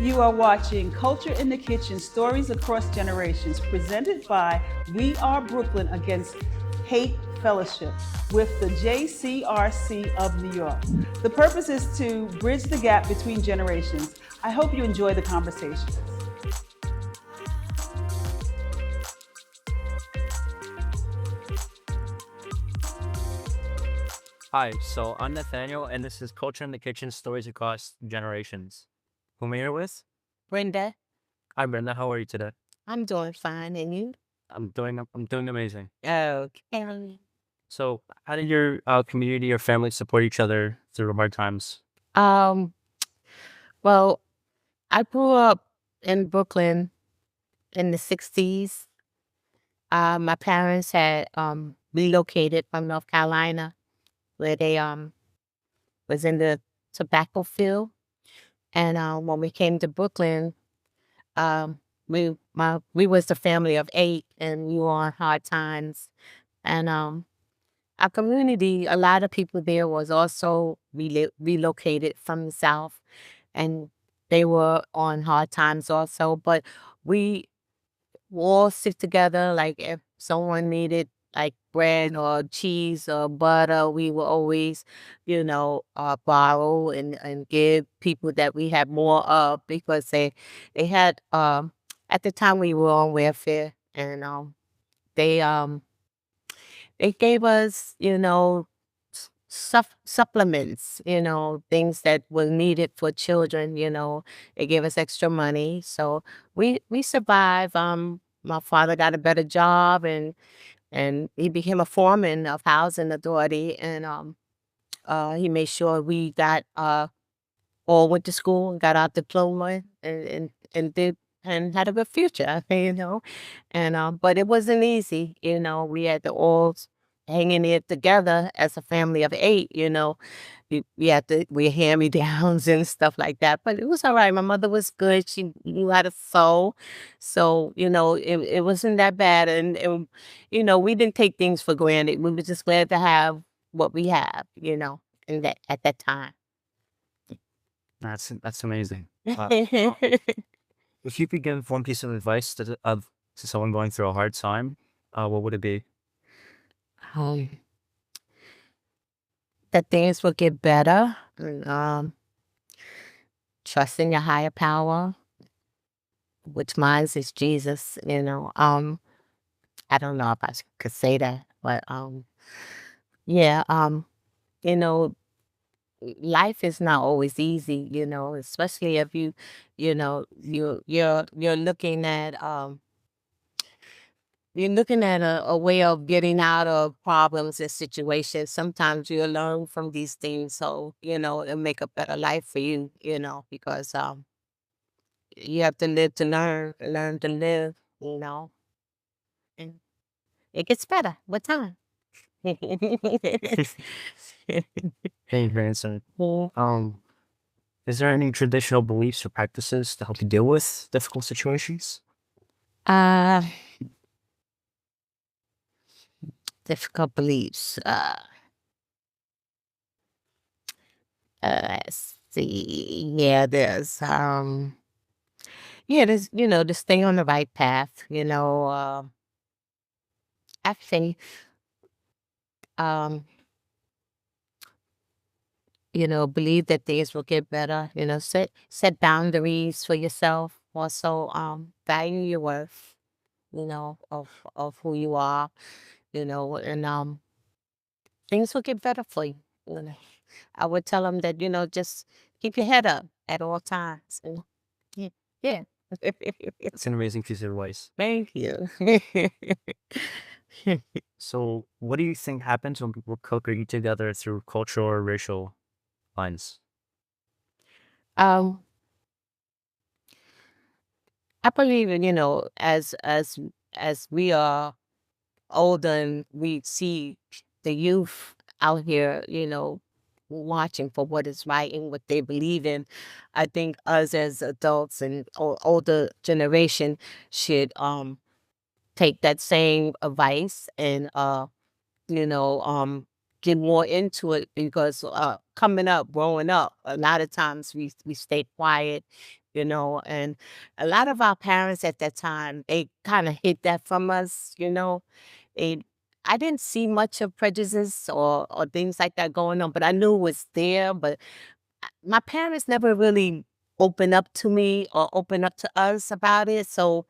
You are watching Culture in the Kitchen Stories Across Generations, presented by We Are Brooklyn Against Hate Fellowship with the JCRC of New York. The purpose is to bridge the gap between generations. I hope you enjoy the conversation. Hi, so I'm Nathaniel, and this is Culture in the Kitchen Stories Across Generations. Who am I here with? Brenda, Hi, Brenda. How are you today? I'm doing fine, and you? I'm doing amazing. Okay. So, how did your community or family support each other through hard times? Um, well, I grew up in Brooklyn in the 60s. My parents had relocated from North Carolina, where they was in the tobacco field. And when we came to Brooklyn, um, we was the family of 8, and we were on hard times. And our community, a lot of people there was also relocated from the South, and they were on hard times also. But we all sit together. Like if someone needed like bread or cheese or butter, we will always, borrow and give people that we had more of, because they had at the time we were on welfare, and they they gave us, supplements, things that were needed for children. They gave us extra money, so we survived. My father got a better job, and he became a foreman of housing authority, and he made sure we got all went to school and got our diploma, and did and had a good future, And but it wasn't easy, We had to all hang in there together as a family of 8, We had to we hand me downs and stuff like that, but it was all right. My mother was good. She knew how to sew, so it wasn't that bad, and we didn't take things for granted. We were just glad to have what we have, in that at that time. That's amazing. If you could give one piece of advice to someone going through a hard time, what would it be? um, that things will get better. And, trust in your higher power, which mine is Jesus. I don't know if could say that, but yeah. You know, life is not always easy. Especially if you're looking at a way of getting out of problems and situations. Sometimes you'll learn from these things, so it'll make a better life for you. Because you have to live to learn to live. And it gets better with time. Thank you for answering. Mm. Is there any traditional beliefs or practices to help you deal with difficult situations? Uh, difficult beliefs. Let's see. There's to stay on the right path. I think um, believe that things will get better. Set boundaries for yourself. Also, value your worth. Of who you are. And things will get better for you. You know. I would tell them that just keep your head up at all times. Yeah, yeah. It's an amazing piece of advice. Thank you. So, what do you think happens when people cook or eat together through cultural or racial lines? um, I believe in as we are older and we see the youth out here, watching for what is right and what they believe in. I think us as adults and older generation should take that same advice and you know, um, get more into it, because coming up, growing up, a lot of times we stay quiet. and a lot of our parents at that time, they kind of hid that from us. They, I didn't see much of prejudice or things like that going on, but I knew it was there. But my parents never really opened up to me or opened up to us about it. So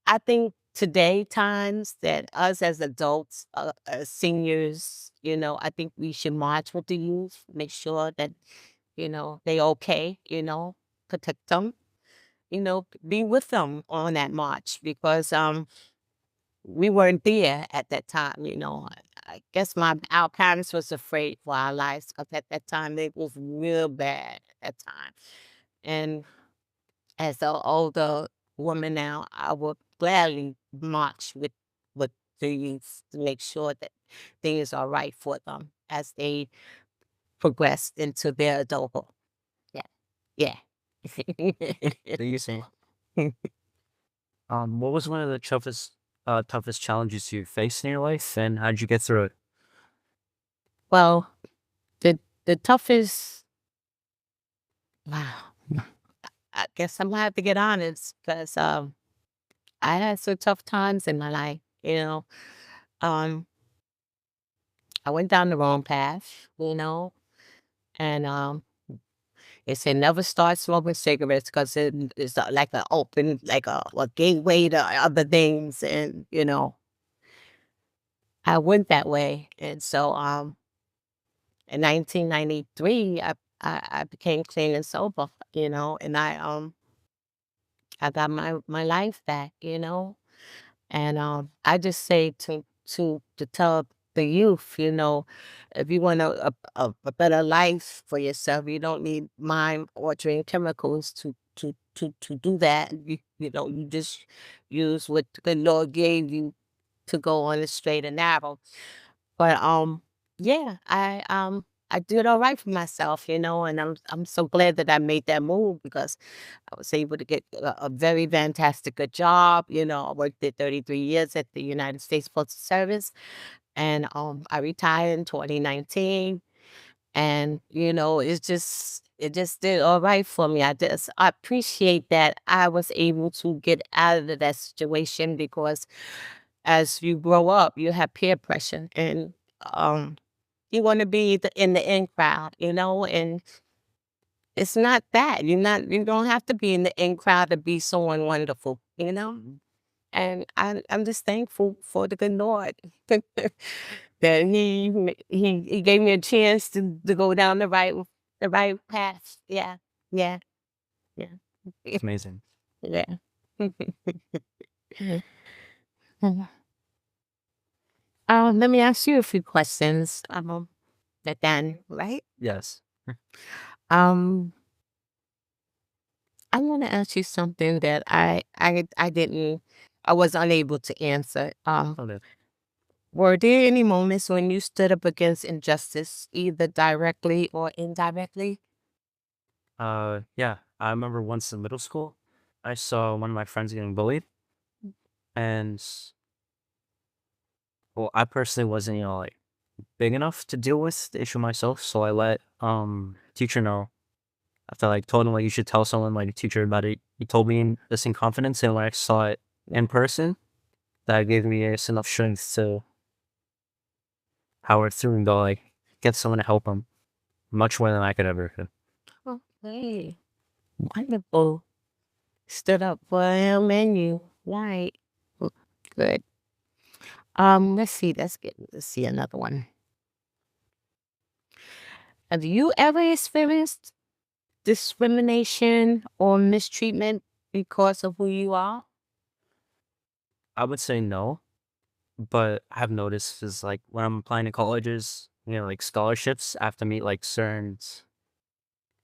I think today times that us as adults, as seniors, I think we should march with the youth, make sure that, they okay, protect them, be with them on that march because we weren't there at that time. I guess our parents was afraid for our lives because at that time it was real bad at that time. And as an older woman now, I would gladly march with the youth to make sure that things are right for them as they progress into their adulthood. Yeah. Yeah. Do you say? What was one of the toughest challenges you faced in your life, and how did you get through it? Well, the toughest, wow, I guess I'm gonna have to get honest because I had some tough times in my life. Um, I went down the wrong path, and they say never start smoking cigarettes because it's like a open, like a gateway to other things, and I went that way, and so in 1993, I became clean and sober, and I got my life back. And I just say to tell the youth, if you want a better life for yourself, you don't need mind altering chemicals to do that. You just use what the Lord gave you to go on the straight and narrow. But yeah, I did all right for myself, and I'm so glad that I made that move because I was able to get a very fantastic good job. I worked there 33 years at the United States Postal Service, and I retired in 2019. And it just did all right for me. I appreciate that I was able to get out of that situation because as you grow up, you have peer pressure, and um, you want to be in the in crowd, and it's not that. You don't have to be in the in crowd to be someone wonderful. And I'm just thankful for the good Lord that he gave me a chance to go down the right path. Yeah, yeah, yeah, It's amazing. yeah. Let me ask you a few questions. That then, right? Yes. Um, I want to ask you something that I was unable to answer. Okay. Were there any moments when you stood up against injustice, either directly or indirectly? Yeah. I remember once in middle school, I saw one of my friends getting bullied, and well, I personally wasn't, like big enough to deal with the issue myself, so I let teacher know. After like told him like you should tell someone like a teacher about it. He told me this in confidence, and when I saw it in person, that gave me enough strength to power through and go like get someone to help him much more than I could ever could. Okay, wonderful. Stood up for him and you, right? Good. Let's see. Let's see another one. Have you ever experienced discrimination or mistreatment because of who you are? I would say no, but I've noticed is like when I'm applying to colleges, like scholarships, I have to meet like certain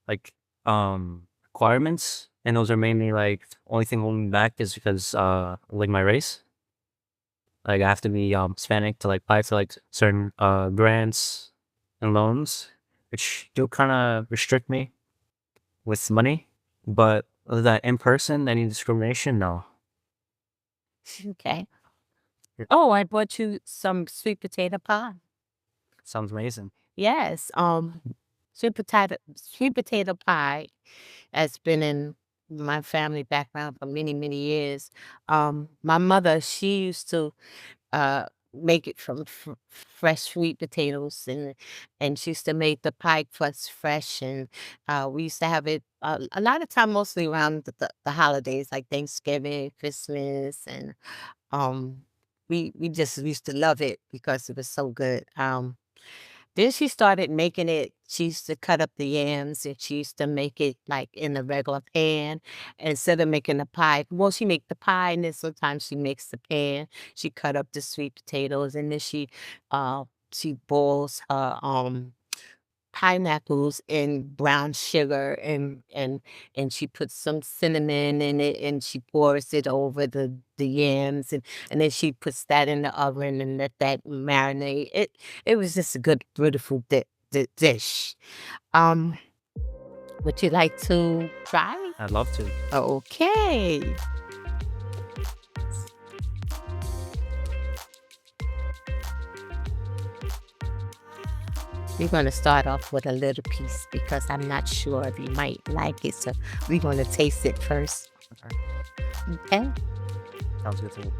like requirements, and those are mainly like only thing holding me back is because like my race. Like I have to be Hispanic to like apply for like certain grants and loans, which do kind of restrict me with money. But other than that, in person, any discrimination, no. Okay. Yeah. Oh, I brought you some sweet potato pie. Sounds amazing. Yes. Sweet potato pie has been in my family background for many, many years. My mother, she used to uh, make it from fresh sweet potatoes, and she used to make the pie crust fresh, and we used to have it a lot of time, mostly around the holidays like Thanksgiving, Christmas, and um, we just used to love it because it was so good. Then she started making it. She used to cut up the yams and she used to make it like in a regular pan instead of making the pie. Well, she make the pie and then sometimes she makes the pan. She cut up the sweet potatoes and then she boils her pineapples in brown sugar and she puts some cinnamon in it and she pours it over the yams and then she puts that in the oven and let that marinate. It was just a good, beautiful dish. Um, would you like to try? I'd love to. Okay. We're going to start off with a little piece because I'm not sure if you might like it. So we're going to taste it first. Okay? Sounds good to me.